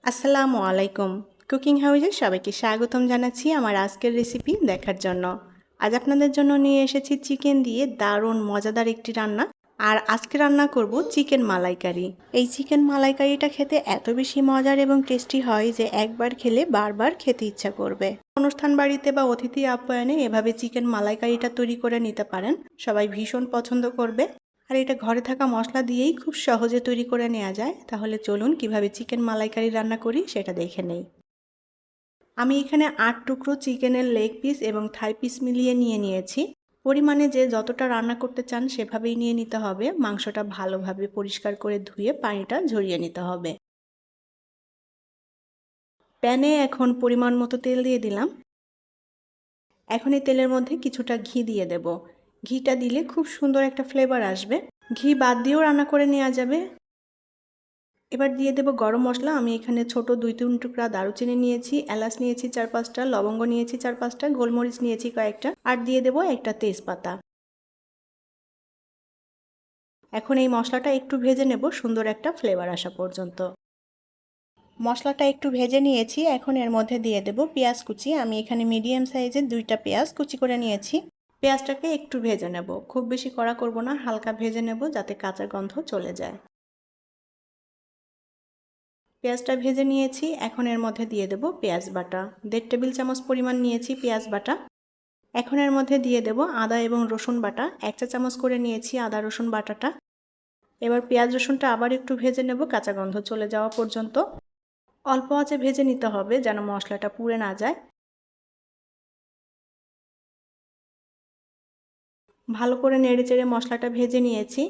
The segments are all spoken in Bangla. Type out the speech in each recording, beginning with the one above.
আসসালামু আলাইকুম। কুকিং হাউজে সবাইকে স্বাগতম জানাচ্ছি আমার আজকের রেসিপি দেখার জন্য। আজ আপনাদের জন্য নিয়ে এসেছি চিকেন দিয়ে দারুণ মজাদার একটি রান্না। আর আজকে রান্না করব চিকেন মালাইকারি। এই চিকেন মালাইকারিটা খেতে এত বেশি মজার এবং টেস্টি হয় যে একবার খেলে বারবার খেতে ইচ্ছা করবে। অনুষ্ঠান বাড়িতে বা অতিথি আপ্যায়নে এভাবে চিকেন মালাইকারিটা তৈরি করে নিতে পারেন, সবাই ভীষণ পছন্দ করবে। আর এটা ঘরে থাকা মশলা দিয়েই খুব সহজে তৈরি করে নেওয়া যায়। তাহলে চলুন কিভাবে চিকেন মালাইকারি রান্না করি সেটা দেখে নেই। আমি এখানে ৮ টুকরো চিকেনের লেগ পিস এবং থাই পিস মিলিয়ে নিয়েছি। পরিমাণে যে যতটা রান্না করতে চান সেভাবেই নিয়ে নিতে হবে। মাংসটা ভালোভাবে পরিষ্কার করে ধুয়ে পানিটা ঝরিয়ে নিতে হবে। প্যানে এখন পরিমাণ মতো তেল দিয়ে দিলাম। এখন এই তেলের মধ্যে কিছুটা ঘি দিয়ে দেব। ঘিটা দিলে খুব সুন্দর একটা ফ্লেভার আসবে। ঘি বাদ দিয়েও রান্না করে নেওয়া যাবে। এবার দিয়ে দেব গরম মশলা। আমি এখানে ছোট ২-৩ টুকরা দারুচিনি নিয়েছি, এলাচ নিয়েছি ৪-৫টা, লবঙ্গ নিয়েছি ৪-৫টা, গোলমরিচ নিয়েছি কয়েকটা, আর দিয়ে দেব একটা তেজপাতা। এখন এই মশলাটা একটু ভেজে নেব সুন্দর একটা ফ্লেভার আসা পর্যন্ত। মশলাটা একটু ভেজে নিয়েছি। এখন এর মধ্যে দিয়ে দেব পেঁয়াজ কুচি। আমি এখানে মিডিয়াম সাইজের ২টা পেঁয়াজ কুচি করে নিয়েছি। পেঁয়াজটাকে একটু ভেজে নেব, খুব বেশি কড়া করব না, হালকা ভেজে নেব যাতে কাঁচা গন্ধ চলে যায়। পেঁয়াজটা ভেজে নিয়েছি। এখন এর মধ্যে দিয়ে দেব পেঁয়াজ বাটা। ১.৫ টেবিল চামচ পরিমাণ নিয়েছি পেঁয়াজ বাটা। এখন এর মধ্যে দিয়ে দেব আদা এবং রসুন বাটা। ১ চা চামচ করে নিয়েছি আদা রসুন বাটাটা। এবার পেঁয়াজ রসুনটা আবার একটু ভেজে নেব কাঁচা গন্ধ চলে যাওয়া পর্যন্ত। অল্প আঁচে ভেজে নিতে হবে যেন মশলাটা পুড়ে না যায়। ভালো করে নেড়েচেড়ে মশলাটা ভেজে নিয়েছি।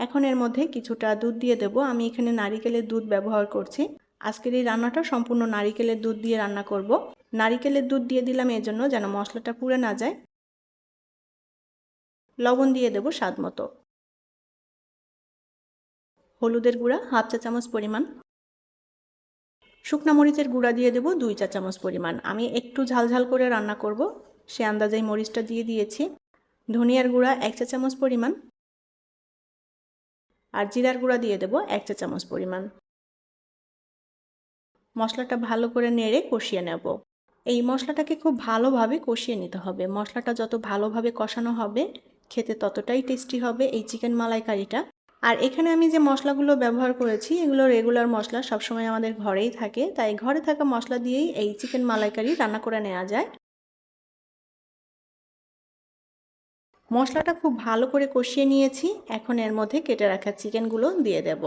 এখন এর মধ্যে কিছুটা দুধ দিয়ে দেব। আমি এখানে নারিকেলের দুধ ব্যবহার করছি। আজকের এই রান্নাটা সম্পূর্ণ নারিকেলের দুধ দিয়ে রান্না করব। নারিকেলের দুধ দিয়ে দিলাম এজন্য যেন মশলাটা পুড়ে না যায়। লবণ দিয়ে দেব স্বাদ মতো। হলুদের গুঁড়া ১/২ চা চামচ পরিমাণ। শুকনা মরিচের গুঁড়া দিয়ে দেব ২ চা চামচ পরিমাণ। আমি একটু ঝালঝাল করে রান্না করব, সে আন্দাজেই মরিচটা দিয়ে দিয়েছি। ধনিয়ার গুঁড়া ১ চা চামচ পরিমাণ। আর জিরার গুঁড়া দিয়ে দেব ১ চা চামচ পরিমাণ। মশলাটা ভালো করে নেড়ে কষিয়ে নেব। এই মশলাটাকে খুব ভালোভাবে কষিয়ে নিতে হবে। মশলাটা যত ভালোভাবে কষানো হবে খেতে ততটাই টেস্টি হবে এই চিকেন মালাইকারিটা। আর এখানে আমি যে মশলাগুলো ব্যবহার করেছি এগুলো রেগুলার মশলা, সবসময় আমাদের ঘরেই থাকে, তাই ঘরে থাকা মশলা দিয়েই এই চিকেন মালাইকারি রান্না করে নেওয়া যায়। মশলাটা খুব ভালো করে কষিয়ে নিয়েছি। এখন এর মধ্যে কেটে রাখা চিকেনগুলো দিয়ে দেব।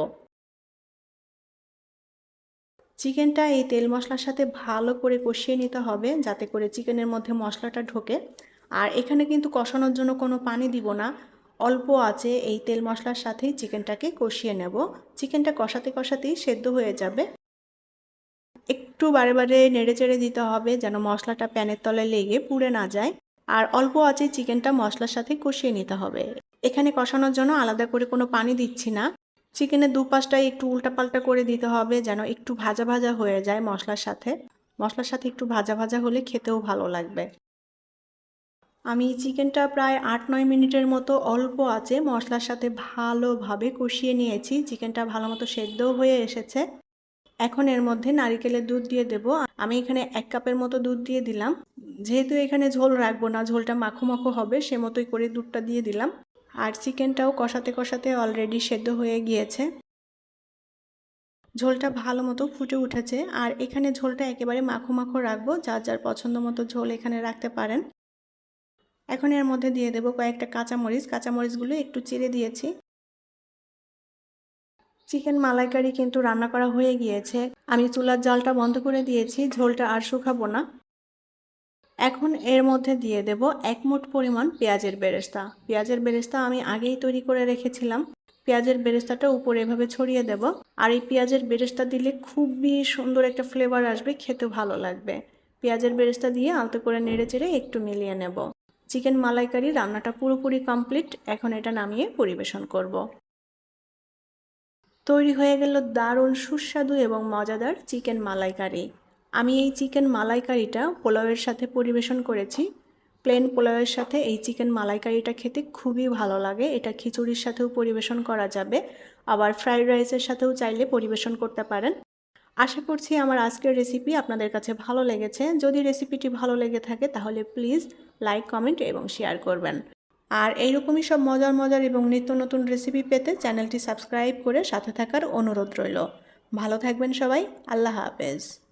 চিকেনটা এই তেল মশলার সাথে ভালো করে কষিয়ে নিতে হবে যাতে করে চিকেনের মধ্যে মশলাটা ঢোকে। আর এখানে কিন্তু কষানোর জন্য কোনো পানি দিব না, অল্প আছে এই তেল মশলার সাথেই চিকেনটাকে কষিয়ে নেব। চিকেনটা কষাতে কষাতেই সেদ্ধ হয়ে যাবে। একটু বারে বারে নেড়ে চেড়ে দিতে হবে যেন মশলাটা প্যানের তলায় লেগে পুড়ে না যায়। আর অল্প আছে চিকেনটা মশলার সাথে কষিয়ে নিতে হবে। এখানে কষানোর জন্য আলাদা করে কোনো পানি দিচ্ছি না। চিকেনের দুপাশটাই একটু উল্টাপাল্টা করে দিতে হবে যেন একটু ভাজা ভাজা হয়ে যায় মশলার সাথে। মশলার সাথে একটু ভাজা ভাজা হলে খেতেও ভালো লাগবে। আমি চিকেনটা প্রায় ৮-৯ মিনিটের মতো অল্প আঁচে মশলার সাথে ভালোভাবে কষিয়ে নিয়েছি। চিকেনটা ভালো মতো সেদ্ধও হয়ে এসেছে। এখন এর মধ্যে নারিকেলের দুধ দিয়ে দেব। আমি এখানে ১ কাপের মতো দুধ দিয়ে দিলাম। যেহেতু এখানে ঝোল রাখবো না, ঝোলটা মাখো মাখো হবে, সে মতোই করে দুধটা দিয়ে দিলাম। আর চিকেনটাও কষাতে কষাতে অলরেডি সেদ্ধ হয়ে গিয়েছে। ঝোলটা ভালো মতো ফুটে উঠেছে। আর এখানে ঝোলটা একেবারে মাখো মাখো রাখবো, যার যার পছন্দ মতো ঝোল এখানে রাখতে পারেন। এখন এর মধ্যে দিয়ে দেব কয়েকটা কাঁচামরিচ। কাঁচামরিচগুলো একটু চিড়ে দিয়েছি। চিকেন মালাইকারি কিন্তু রান্না করা হয়ে গিয়েছে। আমি চুলার জালটা বন্ধ করে দিয়েছি, ঝোলটা আর শুকাবো না। এখন এর মধ্যে দিয়ে দেব ১ মুঠ পরিমাণ পেঁয়াজের বেরেস্তা। পেঁয়াজের বেরেস্তা আমি আগেই তৈরি করে রেখেছিলাম। পেঁয়াজের বেরেস্তাটা উপরে এভাবে ছড়িয়ে দেব। আর এই পেঁয়াজের বেরেস্তা দিলে খুবই সুন্দর একটা ফ্লেভার আসবে, খেতে ভালো লাগবে। পেঁয়াজের বেরেস্তা দিয়ে আলতো করে নেড়েচেড়ে একটু মিলিয়ে নেব। চিকেন মালাইকারি রান্নাটা পুরোপুরি কমপ্লিট। এখন এটা নামিয়ে পরিবেশন করব। তৈরি হয়ে গেল দারুণ সুস্বাদু এবং মজাদার চিকেন মালাইকারি। আমি এই চিকেন মালাইকারিটা পোলাওয়ের সাথে পরিবেশন করেছি। প্লেন পোলাওয়ের সাথে এই চিকেন মালাইকারিটা খেতে খুবই ভালো লাগে। এটা খিচুড়ির সাথেও পরিবেশন করা যাবে, আবার ফ্রাইড রাইসের সাথেও চাইলে পরিবেশন করতে পারেন। আশা করছি আমার আজকের রেসিপি আপনাদের কাছে ভালো লেগেছে। যদি রেসিপিটি ভালো লেগে থাকে তাহলে প্লিজ লাইক, কমেন্ট এবং শেয়ার করবেন। আর এইরকমই সব মজার মজার এবং নিত্য নতুন রেসিপি পেতে চ্যানেলটি সাবস্ক্রাইব করে সাথে থাকার অনুরোধ রইল। ভালো থাকবেন সবাই। আল্লাহ হাফেজ।